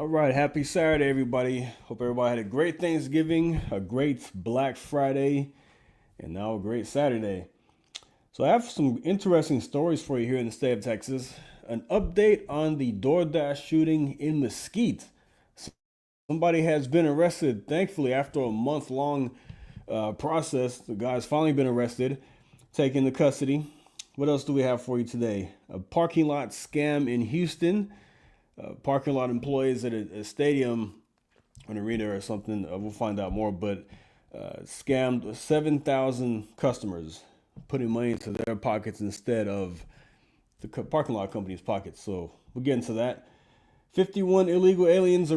All right, happy Saturday, everybody. Hope everybody had a great Thanksgiving, a great Black Friday, and now a great Saturday. So I have some interesting stories for you here in the state of Texas. An update on the DoorDash shooting in Mesquite. Somebody has been arrested, thankfully, after a month-long process. The guy's finally been arrested, taken into custody. What else do we have for you today? A parking lot scam in Houston. Parking lot employees at a stadium, an arena or something, we'll find out more, but scammed 7,000 customers, putting money into their pockets instead of the parking lot company's pockets. So we'll get into that. 51 illegal aliens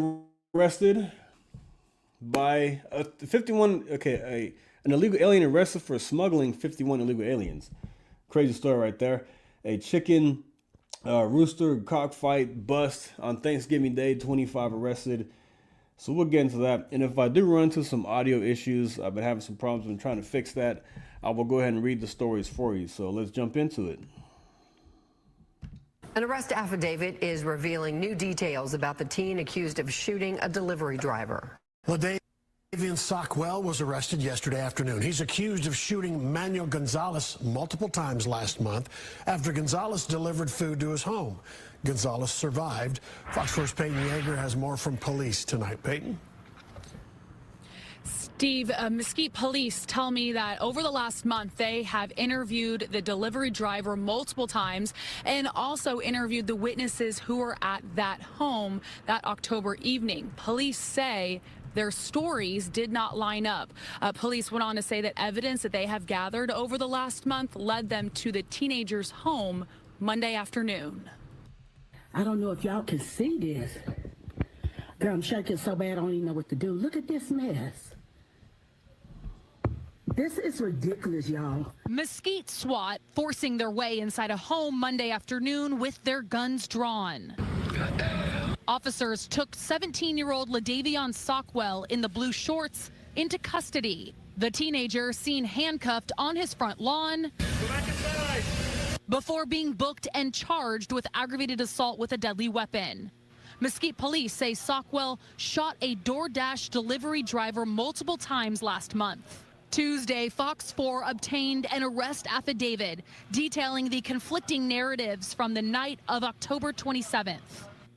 arrested by an illegal alien arrested for smuggling 51 illegal aliens. Crazy story right there. A chicken rooster cockfight bust on Thanksgiving Day, 25 arrested. So we'll get into that. And if I do run into some audio issues, I've been having some problems. I'm trying to fix that. I will go ahead and read the stories for you. So let's jump into it. An arrest affidavit is revealing new details about the teen accused of shooting a delivery driver. LaDavian Sockwell was arrested yesterday afternoon. He's accused of shooting Manuel Gonzalez multiple times last month after Gonzalez delivered food to his home. Gonzalez survived. Fox 4's Peyton Yeager has more from police tonight. Peyton? Steve, Mesquite police tell me that over the last month, they have interviewed the delivery driver multiple times and also interviewed the witnesses who were at that home that October evening. Police say their stories did not line up. Police went on to say that evidence that they have gathered over the last month led them to the teenager's home Monday afternoon. I don't know if y'all can see this. Girl, I'm shaking so bad I don't even know what to do. Look at this mess. This is ridiculous, y'all. Mesquite SWAT forcing their way inside a home Monday afternoon with their guns drawn. Officers took 17-year-old LaDavian Sockwell in the blue shorts into custody. The teenager seen handcuffed on his front lawn before being booked and charged with aggravated assault with a deadly weapon. Mesquite police say Sockwell shot a DoorDash delivery driver multiple times last month. Tuesday, Fox 4 obtained an arrest affidavit detailing the conflicting narratives from the night of October 27th.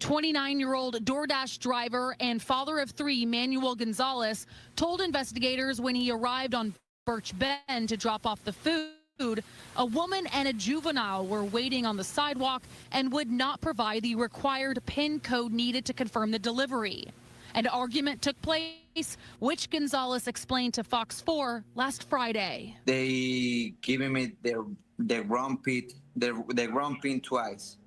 29-year-old DoorDash driver and father of three, Manuel Gonzalez, told investigators when he arrived on Birch Bend to drop off the food, a woman and a juvenile were waiting on the sidewalk and would not provide the required PIN code needed to confirm the delivery. An argument took place, which Gonzalez explained to Fox 4 last Friday. They giving me the wrong pin twice,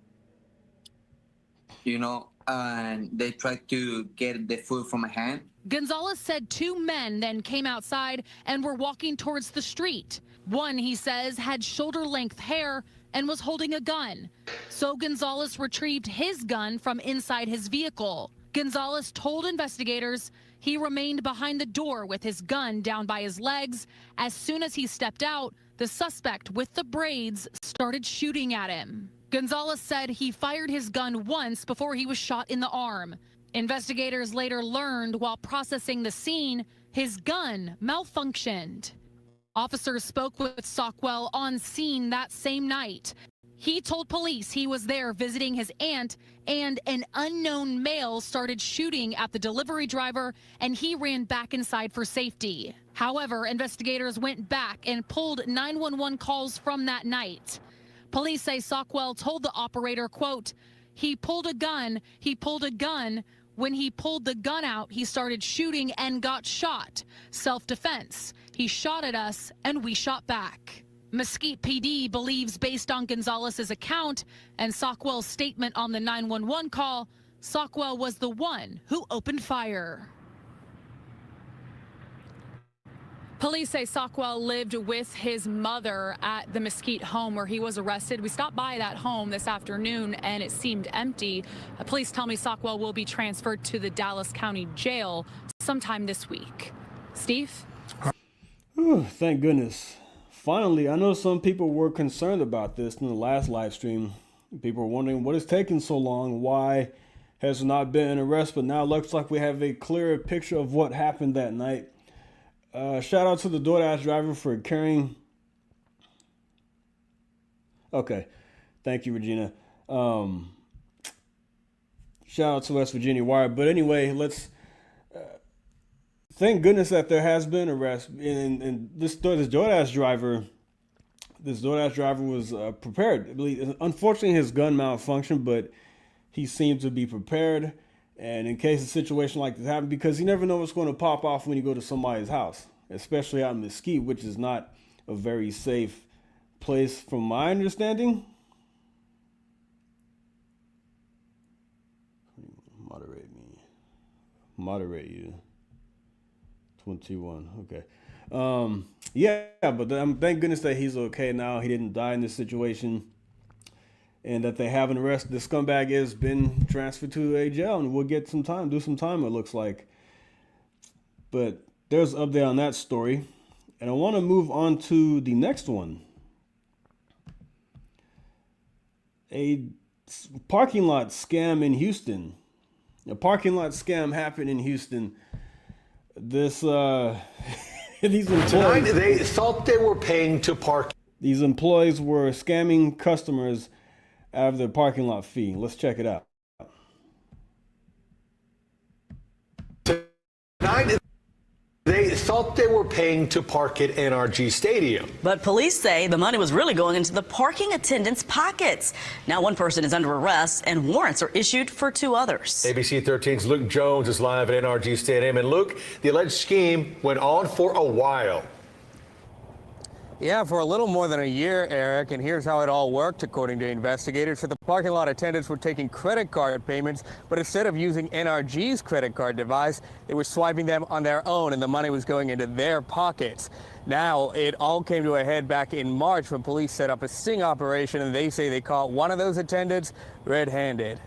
and they tried to get the food from my hand. Gonzalez said two men then came outside and were walking towards the street. One, he says, had shoulder-length hair and was holding a gun. So Gonzalez retrieved his gun from inside his vehicle. Gonzalez told investigators he remained behind the door with his gun down by his legs. As soon as he stepped out, the suspect with the braids started shooting at him. Gonzalez said he fired his gun once before he was shot in the arm. Investigators later learned while processing the scene, his gun malfunctioned. Officers spoke with Sockwell on scene that same night. He told police he was there visiting his aunt, and an unknown male started shooting at the delivery driver, and he ran back inside for safety. However, investigators went back and pulled 911 calls from that night. Police say Sockwell told the operator, quote, he pulled a gun. When he pulled the gun out, he started shooting and got shot. Self-defense. He shot at us, and we shot back. Mesquite PD believes, based on Gonzalez's account and Sockwell's statement on the 911 call, Sockwell was the one who opened fire. Police say Sockwell lived with his mother at the Mesquite home where he was arrested. We stopped by that home this afternoon and it seemed empty. Police tell me Sockwell will be transferred to the Dallas County Jail sometime this week. Steve? Whew, thank goodness. Finally, I know some people were concerned about this in the last live stream. People were wondering what is taking so long. Why has not been an arrest, but now it looks like we have a clearer picture of what happened that night. Shout out to the DoorDash driver for carrying. Okay. Thank you, Regina. Shout out to West Virginia Wire. But anyway, let's thank goodness that there has been arrest. And this DoorDash driver was prepared. I believe, unfortunately, his gun malfunctioned, but he seemed to be prepared. And in case a situation like this happens, because you never know what's going to pop off when you go to somebody's house, especially out in Mesquite, which is not a very safe place from my understanding. Moderate you. 21. Okay. Yeah, but thank goodness that he's okay now. He didn't die in this situation. And that they haven't arrested. The scumbag has been transferred to a jail and we'll get some time, do some time, it looks like. But there's an update on that story. And I want to move on to the next one. A parking lot scam in Houston. A parking lot scam happened in Houston. This these employees, tonight they thought they were paying to park. These employees were scamming customers out of their parking lot fee. Let's check it out. Tonight they thought they were paying to park at NRG Stadium. But police say the money was really going into the parking attendants' pockets. Now one person is under arrest and warrants are issued for 2 others. ABC 13's Luke Jones is live at NRG Stadium. And Luke, the alleged scheme went on for a while. Yeah, for a little more than a year, Eric, and here's how it all worked, according to investigators. So the parking lot attendants were taking credit card payments, but instead of using NRG's credit card device, they were swiping them on their own, and the money was going into their pockets. Now, it all came to a head back in March when police set up a sting operation, and they say they caught one of those attendants red-handed.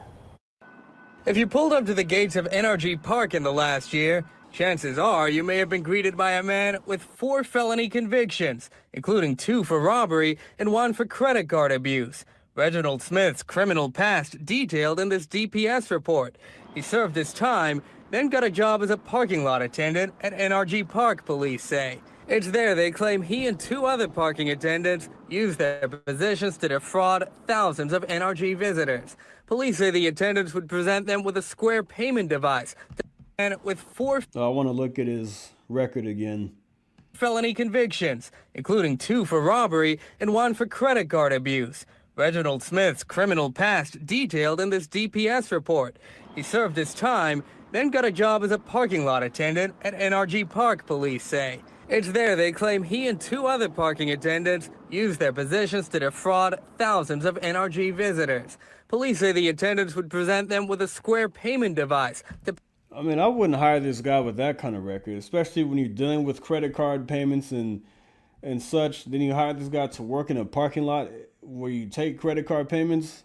If you pulled up to the gates of NRG Park in the last year, chances are you may have been greeted by a man with 4 felony convictions, including 2 for robbery and 1 for credit card abuse. Reginald Smith's criminal past detailed in this DPS report. He served his time, then got a job as a parking lot attendant at NRG Park, police say. It's there they claim he and 2 other parking attendants used their positions to defraud thousands of NRG visitors. Police say the attendants would present them with a square payment device. And with 4 I want to look at his record again. Felony convictions, including 2 for robbery and 1 for credit card abuse. Reginald Smith's criminal past detailed in this DPS report. He served his time, then got a job as a parking lot attendant at NRG Park, police say. It's there they claim he and 2 other parking attendants used their positions to defraud thousands of NRG visitors. Police say the attendants would present them with a square payment device. I mean, I wouldn't hire this guy with that kind of record, especially when you're dealing with credit card payments and such. Then you hire this guy to work in a parking lot where you take credit card payments.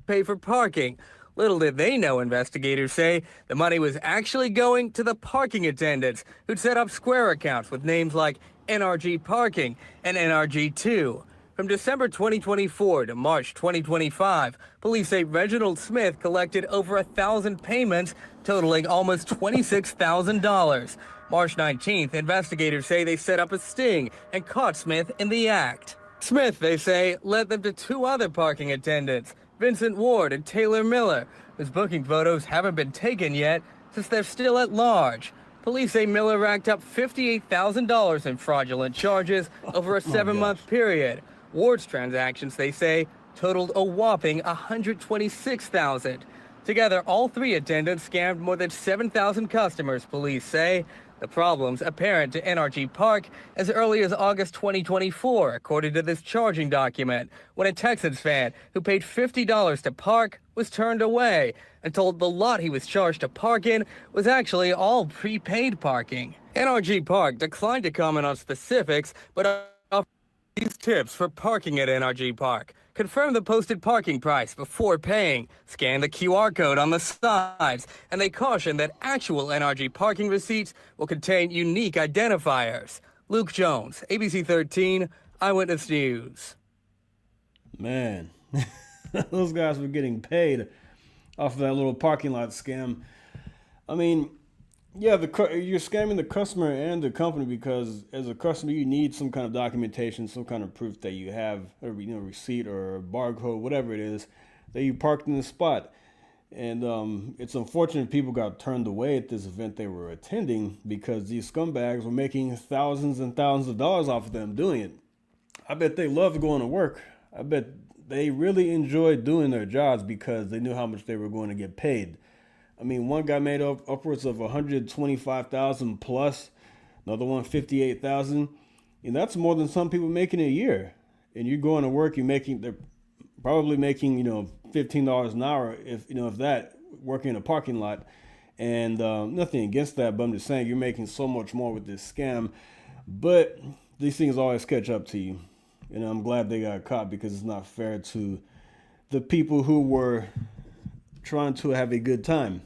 Pay for parking. Little did they know, investigators say, the money was actually going to the parking attendants who'd set up Square accounts with names like NRG Parking and NRG2. From December 2024 to March 2025, police say Reginald Smith collected over 1,000 payments, totaling almost $26,000. March 19th, investigators say they set up a sting and caught Smith in the act. Smith, they say, led them to 2 other parking attendants, Vincent Ward and Taylor Miller, whose booking photos haven't been taken yet since they're still at large. Police say Miller racked up $58,000 in fraudulent charges over a 7-month period. Ward's transactions, they say, totaled a whopping $126,000. Together, all 3 attendants scammed more than 7,000 customers, police say. The problem's apparent to NRG Park as early as August 2024, according to this charging document, when a Texans fan who paid $50 to park was turned away and told the lot he was charged to park in was actually all prepaid parking. NRG Park declined to comment on specifics, but offered these tips for parking at NRG Park. Confirm the posted parking price before paying. Scan the QR code on the sides. And they caution that actual NRG parking receipts will contain unique identifiers. Luke Jones, ABC 13, Eyewitness News. Man, those guys were getting paid. off of that little parking lot scam. I mean, yeah, you're scamming the customer and the company, because as a customer, you need some kind of documentation, some kind of proof that you have a receipt or a barcode, whatever it is, that you parked in the spot. And it's unfortunate people got turned away at this event they were attending because these scumbags were making thousands and thousands of dollars off of them doing it. I bet they loved going to work. I bet they really enjoyed doing their jobs because they knew how much they were going to get paid. I mean, one guy made upwards of 125,000 plus, another one 58,000, and that's more than some people make in a year. And you're going to work, they're probably making $15 an hour, if that, working in a parking lot. And nothing against that, but I'm just saying you're making so much more with this scam. But these things always catch up to you. And I'm glad they got caught, because it's not fair to the people who were trying to have a good time.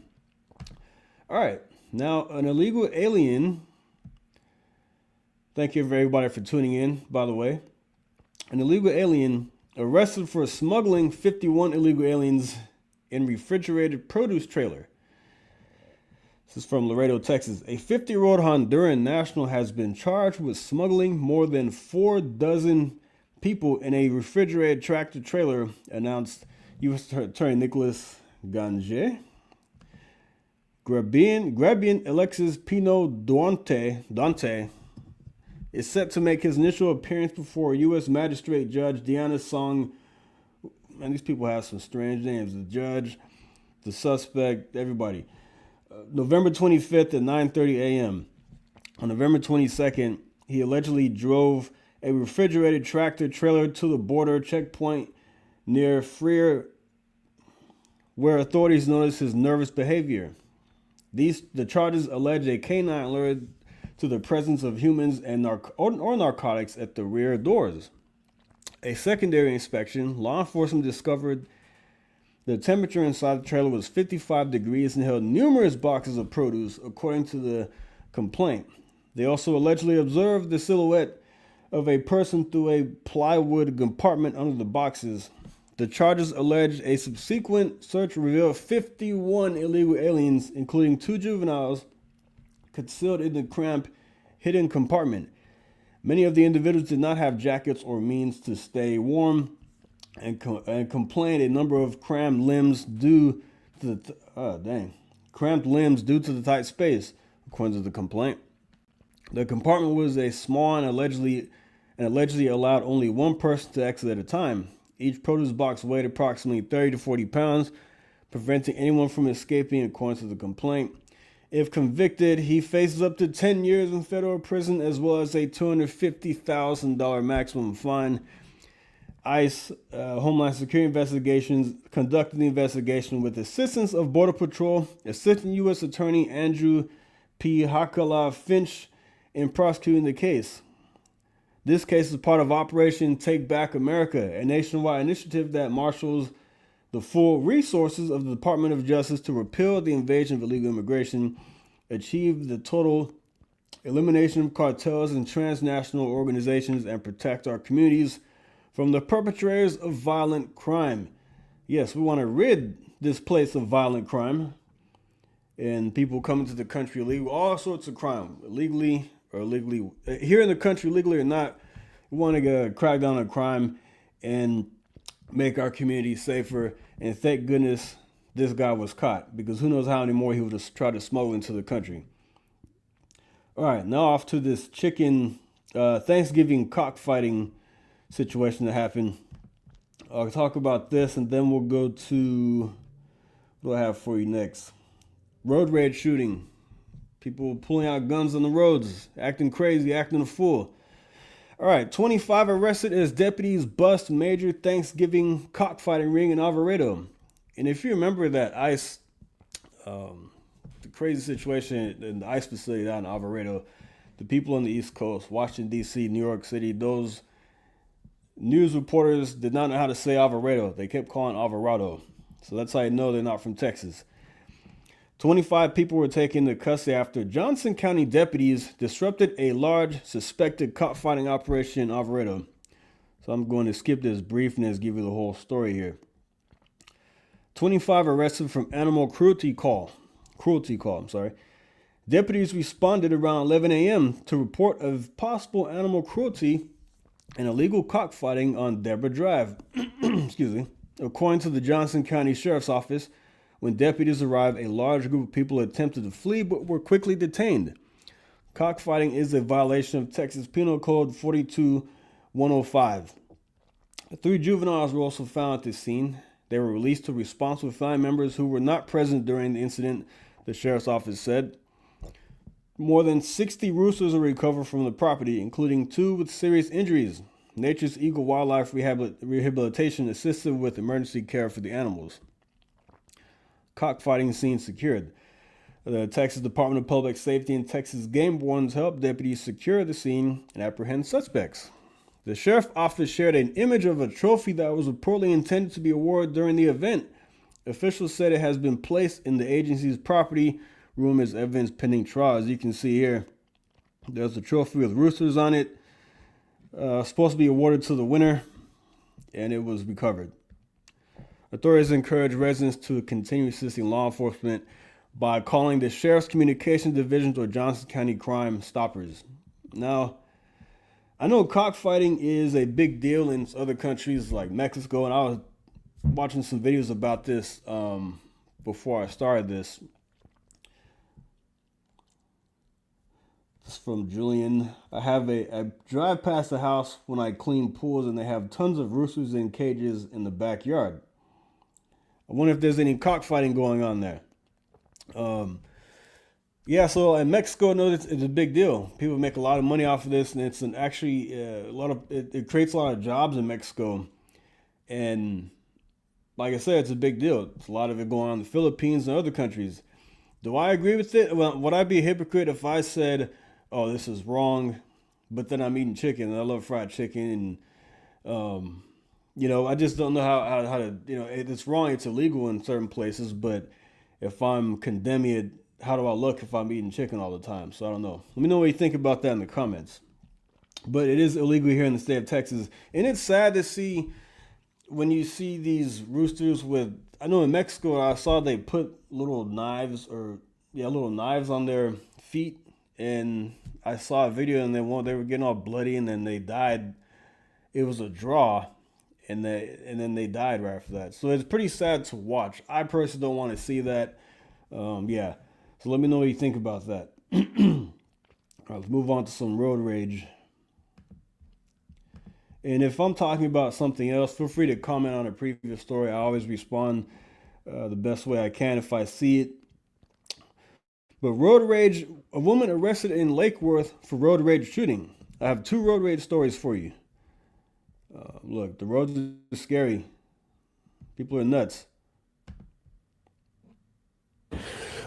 All right, now an illegal alien. Thank you everybody for tuning in, by the way. An illegal alien arrested for smuggling 51 illegal aliens in refrigerated produce trailer. This is from Laredo, Texas. A 50-year-old Honduran national has been charged with smuggling more than 4 dozen people in a refrigerated tractor trailer, announced U.S. Attorney Nicholas Gange. Grabian Alexis Pino Dante is set to make his initial appearance before U.S. Magistrate Judge Diana Song. Man, these people have some strange names. The judge, the suspect, everybody. November 25th at 9:30 a.m. On November 22nd, he allegedly drove a refrigerated tractor trailer to the border checkpoint near Freer, where authorities noticed his nervous behavior. The charges allege a canine alerted to the presence of humans and or narcotics at the rear doors. A secondary inspection, law enforcement discovered the temperature inside the trailer was 55 degrees and held numerous boxes of produce, according to the complaint. They also allegedly observed the silhouette of a person through a plywood compartment under the boxes. The charges allege a subsequent search revealed 51 illegal aliens, including 2 juveniles, concealed in the cramped, hidden compartment. Many of the individuals did not have jackets or means to stay warm, and complained a number of cramped limbs due to the tight space, according to the complaint. The compartment was a small and allegedly allowed only one person to exit at a time. Each produce box weighed approximately 30 to 40 pounds, preventing anyone from escaping, according to the complaint. If convicted, he faces up to 10 years in federal prison, as well as a $250,000 maximum fine. ICE, Homeland Security Investigations, conducted the investigation with assistance of Border Patrol, Assistant U.S. Attorney Andrew P. Hakala Finch, in prosecuting the case. This case is part of Operation Take Back America, a nationwide initiative that marshals the full resources of the Department of Justice to repeal the invasion of illegal immigration, achieve the total elimination of cartels and transnational organizations, and protect our communities from the perpetrators of violent crime. Yes, we want to rid this place of violent crime and people coming to the country illegally, all sorts of crime, illegally or illegally. Here in the country, legally or not, we want to crack down on crime and make our community safer. And thank goodness this guy was caught, because who knows how many more he would have tried to smuggle into the country. All right, now off to this chicken Thanksgiving cockfighting situation that happened. I'll talk about this, and then we'll go to what do I have for you next. Road rage shooting. People pulling out guns on the roads, acting crazy, acting a fool. All right, 25 arrested as deputies bust major Thanksgiving cockfighting ring in Alvarado. And if you remember that ICE, the crazy situation in the ICE facility down in Alvarado, the people on the East Coast, Washington, D.C., New York City, those news reporters did not know how to say Alvarado. They kept calling Alvarado. So that's how you know they're not from Texas. 25 people were taken into custody after Johnson County deputies disrupted a large suspected cockfighting operation in Alvarado. So I'm going to skip this briefness, give you the whole story here. 25 arrested from animal cruelty call. Deputies responded around 11 a.m. to report of possible animal cruelty and illegal cockfighting on Deborah Drive. Excuse me. According to the Johnson County Sheriff's Office, when deputies arrived, a large group of people attempted to flee but were quickly detained. Cockfighting is a violation of Texas Penal Code 42105. 3 juveniles were also found at the scene. They were released to responsible family members who were not present during the incident, the sheriff's office said. More than 60 roosters are recovered from the property, including 2 with serious injuries. Nature's Eagle Wildlife Rehabilitation assisted with emergency care for the animals. Cockfighting scene secured. The Texas Department of Public Safety and Texas Game Wardens helped deputies secure the scene and apprehend suspects. The sheriff's office shared an image of a trophy that was reportedly intended to be awarded during the event. Officials said it has been placed in the agency's property room as evidence pending trial. As you can see here, there's a trophy with roosters on it, supposed to be awarded to the winner, and it was recovered. Authorities encourage residents to continue assisting law enforcement by calling the Sheriff's Communications Division or Johnson County Crime Stoppers. Now, I know cockfighting is a big deal in other countries like Mexico, and I was watching some videos about this before I started this. This is from Julian. I drive past the house when I clean pools, and they have tons of roosters in cages in the backyard. I wonder if there's any cockfighting going on there. Yeah, so in Mexico, no, it's a big deal. People make a lot of money off of this, and it's it creates a lot of jobs in Mexico. And like I said, it's a big deal. It's a lot of it going on in the Philippines and other countries. Do I agree with it? Well, would I be a hypocrite if I said, "Oh, this is wrong," but then I'm eating chicken and I love fried chicken, and I just don't know how to, it's wrong. It's illegal in certain places, but if I'm condemning it, how do I look if I'm eating chicken all the time? So I don't know. Let me know what you think about that in the comments. But it is illegal here in the state of Texas. And it's sad to see when you see these roosters I know in Mexico, I saw they put little knives on their feet. And I saw a video and they were getting all bloody and then they died. It was a draw. And then they died right after that. So it's pretty sad to watch. I personally don't want to see that. Yeah. So let me know what you think about that. All right, let's move on to some road rage. And if I'm talking about something else, feel free to comment on a previous story. I always respond the best way I can if I see it. But road rage, a woman arrested in Lake Worth for road rage shooting. I have 2 road rage stories for you. Look, the roads are scary. People are nuts.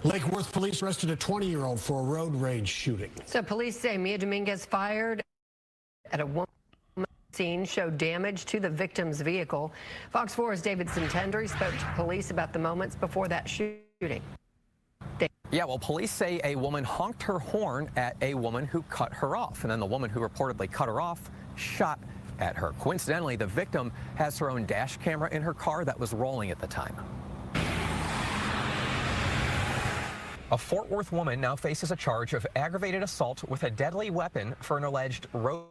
Lake Worth police arrested a 20-year-old for a road rage shooting. So police say Mia Dominguez fired at a woman scene, showed damage to the victim's vehicle. Fox 4's David Sintendry spoke to police about the moments before that shooting. Yeah, well, police say a woman honked her horn at a woman who cut her off, and then the woman who reportedly cut her off shot at her. Coincidentally, the victim has her own dash camera in her car that was rolling at the time. A Fort Worth woman now faces a charge of aggravated assault with a deadly weapon for an alleged road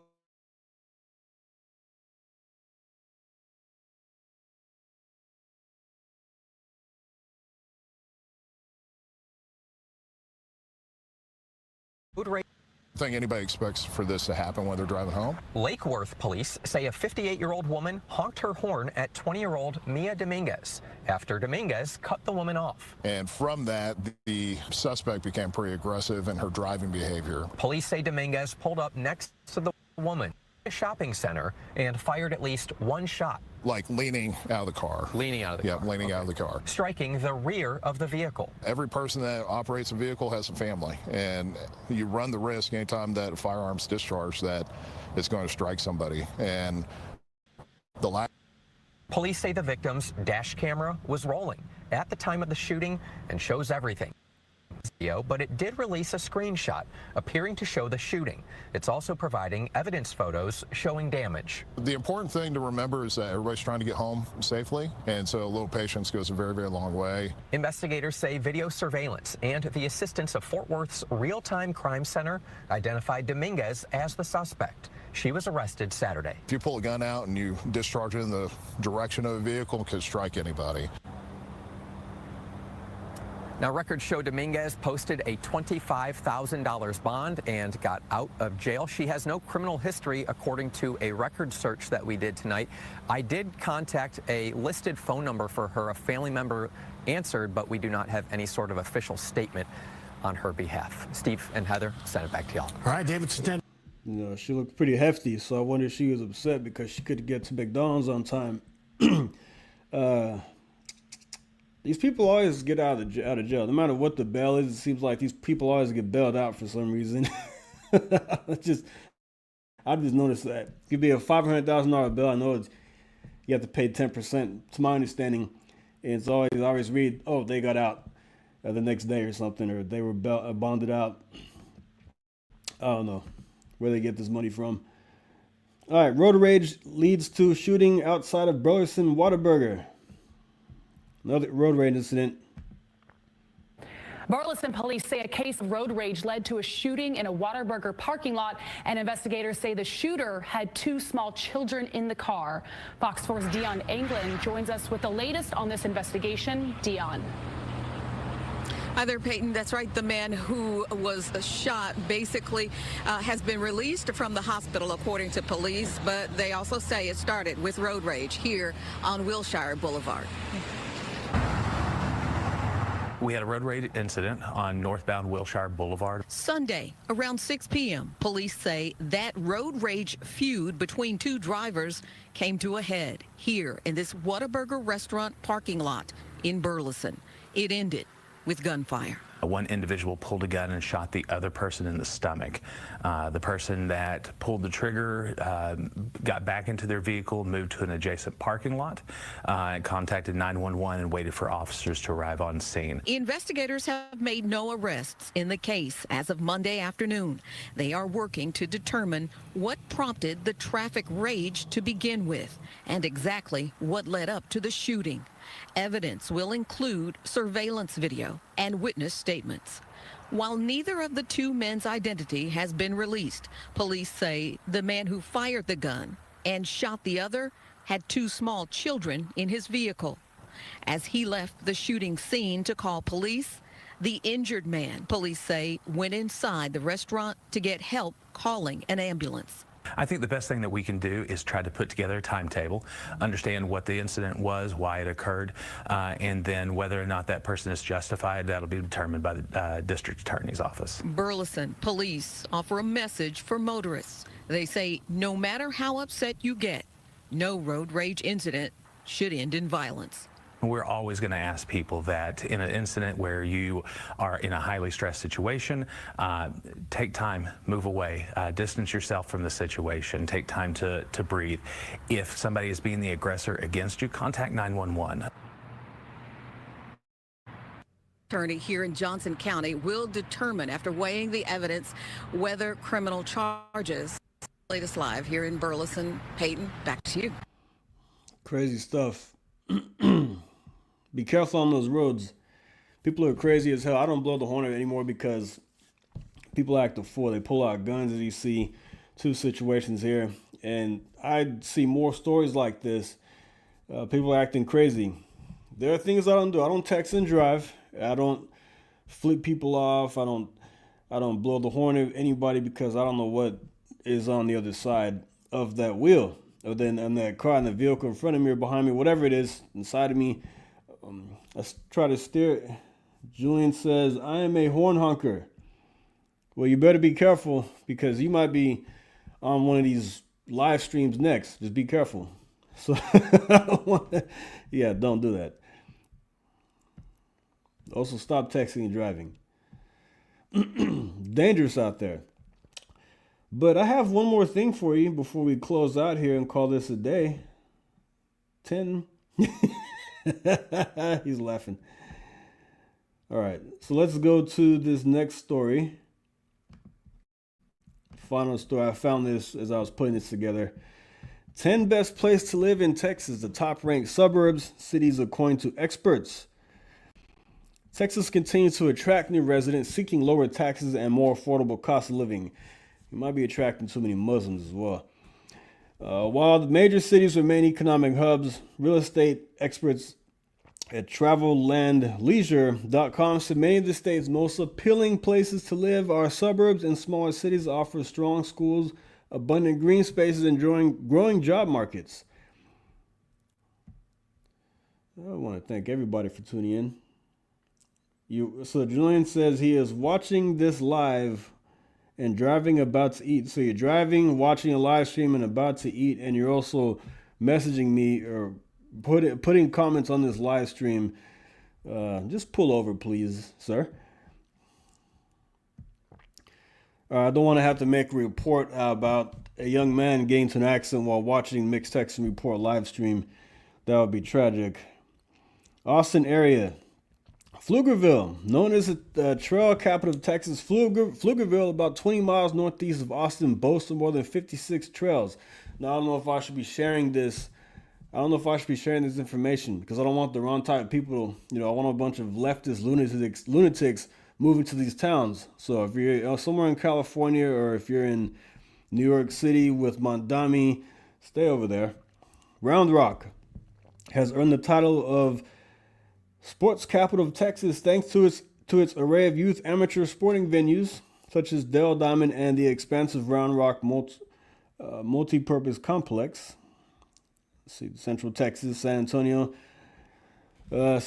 rage. Think anybody expects for this to happen when they're driving home? Lake Worth police say a 58-year-old woman honked her horn at 20-year-old Mia Dominguez after Dominguez cut the woman off. And from that, the suspect became pretty aggressive in her driving behavior. Police say Dominguez pulled up next to the woman at a shopping center and fired at least 1 shot. Like leaning out of the car. Leaning out of the car. Yeah, leaning out of the car. Striking the rear of the vehicle. Every person that operates a vehicle has a family, and you run the risk anytime that a firearm's discharged that it's going to strike somebody. And Police say the victim's dash camera was rolling at the time of the shooting and shows everything. video, but it did release a screenshot appearing to show the shooting. It's also providing evidence photos showing damage. The important thing to remember is that everybody's trying to get home safely, and so a little patience goes a very, very long way. Investigators say video surveillance and the assistance of Fort Worth's Real-Time Crime Center identified Dominguez as the suspect. She was arrested Saturday. If you pull a gun out and you discharge it in the direction of a vehicle, it could strike anybody. Now, records show Dominguez posted a $25,000 bond and got out of jail. She has no criminal history, according to a record search that we did tonight. I did contact a listed phone number for her. A family member answered, but we do not have any sort of official statement on her behalf. Steve and Heather, send it back to y'all. All right, David. You know, she looked pretty hefty, so I wonder if she was upset because she couldn't get to McDonald's on time. These people always get out of jail. No matter what the bail is, it seems like these people always get bailed out for some reason. I just noticed that. It could be a $500,000 bail. I know you have to pay 10%, to my understanding. And it's always read, oh, they got out the next day or something, or they were bonded out. I don't know where they get this money from. All right, road rage leads to shooting outside of Burleson Whataburger. Another road rage incident. Burleson police say a case of road rage led to a shooting in a Whataburger parking lot, and investigators say the shooter had 2 small children in the car. Fox 4's Dion Anglin joins us with the latest on this investigation. Dion. Hi there, Peyton. That's right. The man who was shot basically has been released from the hospital, according to police, but they also say it started with road rage here on Wilshire Boulevard. We had a road rage incident on northbound Wilshire Boulevard. Sunday, around 6 p.m., police say that road rage feud between 2 drivers came to a head here in this Whataburger restaurant parking lot in Burleson. It ended with gunfire. One individual pulled a gun and shot the other person in the stomach. The person that pulled the trigger got back into their vehicle, moved to an adjacent parking lot, contacted 911 and waited for officers to arrive on scene. Investigators have made no arrests in the case as of Monday afternoon. They are working to determine what prompted the traffic rage to begin with and exactly what led up to the shooting. Evidence will include surveillance video and witness statements. While neither of the 2 men's identity has been released, police say the man who fired the gun and shot the other had 2 small children in his vehicle. As he left the shooting scene to call police, the injured man, police say, went inside the restaurant to get help calling an ambulance. I think the best thing that we can do is try to put together a timetable, understand what the incident was, why it occurred, and then whether or not that person is justified, that'll be determined by the district attorney's office. Burleson police offer a message for motorists. They say no matter how upset you get, no road rage incident should end in violence. We're always going to ask people that in an incident where you are in a highly stressed situation, take time, move away, distance yourself from the situation, take time to breathe. If somebody is being the aggressor against you, contact 911. Attorney here in Johnson County will determine, after weighing the evidence, whether criminal charges. Latest live here in Burleson. Peyton, back to you. Crazy stuff. Be careful on those roads. People are crazy as hell. I don't blow the horn anymore because people act a fool. They pull out guns, as you see 2 situations here. And I see more stories like this. People acting crazy. There are things I don't do. I don't text and drive. I don't flip people off. I don't blow the horn at anybody because I don't know what is on the other side of that wheel. Or then on that car, in the vehicle in front of me or behind me, whatever it is inside of me. Let's try to steer. Julian says, I am a horn honker. Well, you better be careful because you might be on one of these live streams next. Just be careful. So, yeah, don't do that. Also, stop texting and driving. Dangerous out there. But I have one more thing for you before we close out here and call this a day. 10. He's laughing. All right, so let's go to this next story. Final story. I found this as I was putting this together. 10 best place to live in Texas, the top ranked suburbs, cities according to experts. Texas continues to attract new residents seeking lower taxes and more affordable cost of living. It might be attracting too many Muslims as well. While the major cities remain economic hubs, real estate experts at TravelLandLeisure.com said many of the state's most appealing places to live are suburbs and smaller cities that offer strong schools, abundant green spaces, and growing job markets. I want to thank everybody for tuning in. So Julian says he is watching this live and driving about to eat. So you're driving, watching a live stream, and about to eat, and you're also messaging me or putting comments on this live stream. Just pull over, please, sir. I don't want to have to make a report about a young man getting into an accident while watching Mixed Texan Report live stream. That would be tragic. Austin area. Pflugerville, known as the trail capital of Texas, Pflugerville, about 20 miles northeast of Austin, boasts of more than 56 trails. Now, I don't know if I should be sharing this. I don't know if I should be sharing this information because I don't want the wrong type of people. I want a bunch of leftist lunatics moving to these towns. So if you're somewhere in California or if you're in New York City with Mondami, stay over there. Round Rock has earned the title of Sports Capital of Texas thanks to its array of youth amateur sporting venues such as Dell Diamond and the expansive Round Rock multi-purpose complex. Let's see, Central Texas, San Antonio. I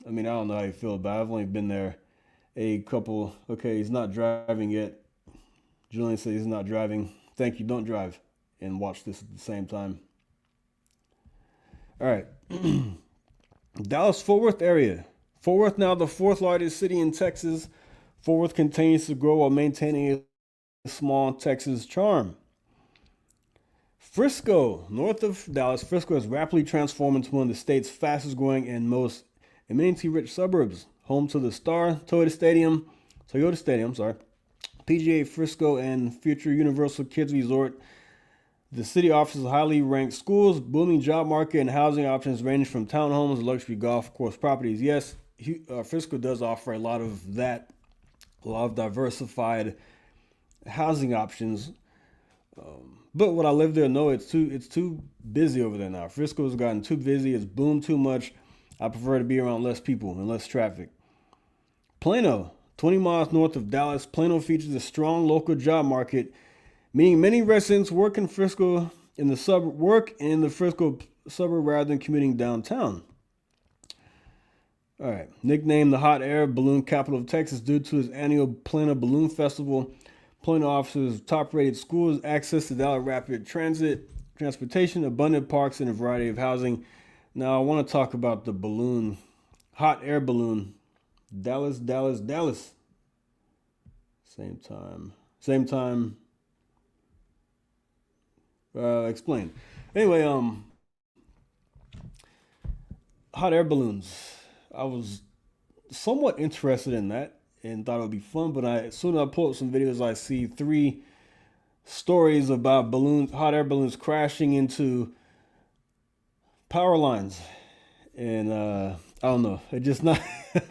mean, I don't know how you feel about it. I've only been there a couple. Okay, he's not driving yet. Julian said he's not driving. Thank you. Don't drive and watch this at the same time. All right. Dallas-Fort Worth area. Fort Worth, now the fourth largest city in Texas. Fort Worth continues to grow while maintaining a small Texas charm. Frisco, north of Dallas, Frisco has rapidly transformed into one of the state's fastest growing and most amenity-rich suburbs. Home to the Toyota Stadium, PGA Frisco, and future Universal Kids Resort. The city offers highly ranked schools, booming job market, and housing options ranging from townhomes to luxury golf course properties. Yes, Frisco does offer a lot of that, a lot of diversified housing options. But when I lived there, no, it's too busy over there now. Frisco's gotten too busy. It's boomed too much. I prefer to be around less people and less traffic. Plano, 20 miles north of Dallas, Plano features a strong local job market, meaning many residents work in the Frisco suburb rather than commuting downtown. All right. Nicknamed the hot air balloon capital of Texas due to its annual Plano Balloon Festival, Plano offers top-rated schools, access to Dallas rapid transportation, abundant parks, and a variety of housing. Now, I want to talk about the balloon, hot air balloon, Dallas. Same time. Explain. Anyway, hot air balloons. I was somewhat interested in that and thought it would be fun, but as soon as I pull up some videos, I see 3 stories about hot air balloons crashing into power lines. And I don't know. It just not.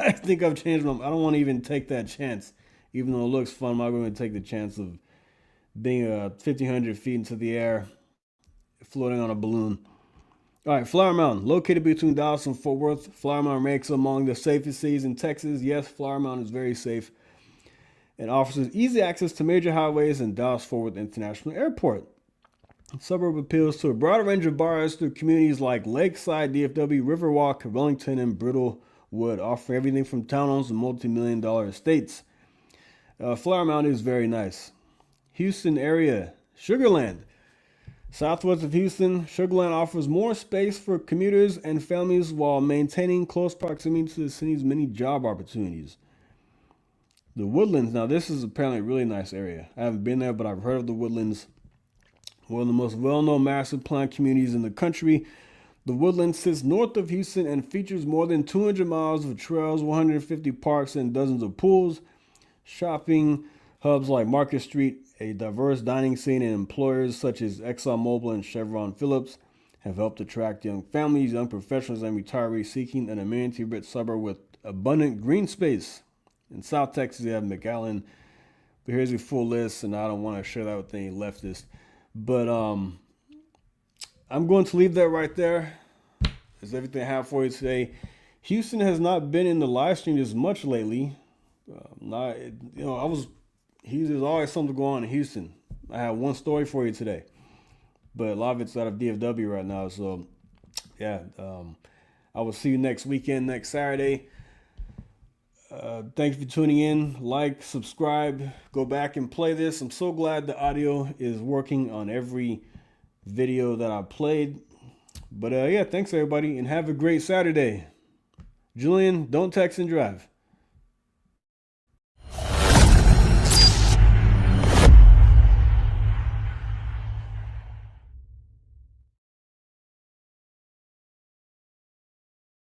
I think I've changed them. I don't want to even take that chance, even though it looks fun. I'm not going to take the chance of being 1,500 feet into the air, floating on a balloon. All right, Flower Mound, located between Dallas and Fort Worth. Flower Mound ranks among the safest cities in Texas. Yes, Flower Mound is very safe and offers easy access to major highways and Dallas-Fort Worth International Airport. The suburb appeals to a broad range of buyers through communities like Lakeside, DFW, Riverwalk, Wellington, and Brittlewood, offering everything from townhomes to multi-million-dollar estates. Flower Mound is very nice. Houston area, Sugarland. Southwest of Houston, Sugarland offers more space for commuters and families while maintaining close proximity to the city's many job opportunities. The Woodlands. Now, this is apparently a really nice area. I haven't been there, but I've heard of the Woodlands. One of the most well-known master plan communities in the country. The Woodlands sits north of Houston and features more than 200 miles of trails, 150 parks, and dozens of pools. Shopping hubs like Market Street, a diverse dining scene, and employers such as ExxonMobil and Chevron Phillips have helped attract young families, young professionals, and retirees seeking an amenity-rich suburb with abundant green space. In South Texas, you have McAllen. But here's a full list, and I don't want to share that with any leftists. But I'm going to leave that right there. That's everything I have for you today. Houston has not been in the live stream as much lately. There's always something going on in Houston. I have one story for you today, but a lot of it's out of DFW right now. So, yeah, I will see you next weekend, next Saturday. Thank you for tuning in. Like, subscribe, go back and play this. I'm so glad the audio is working on every video that I played. But yeah, thanks everybody, and have a great Saturday. Julian, don't text and drive.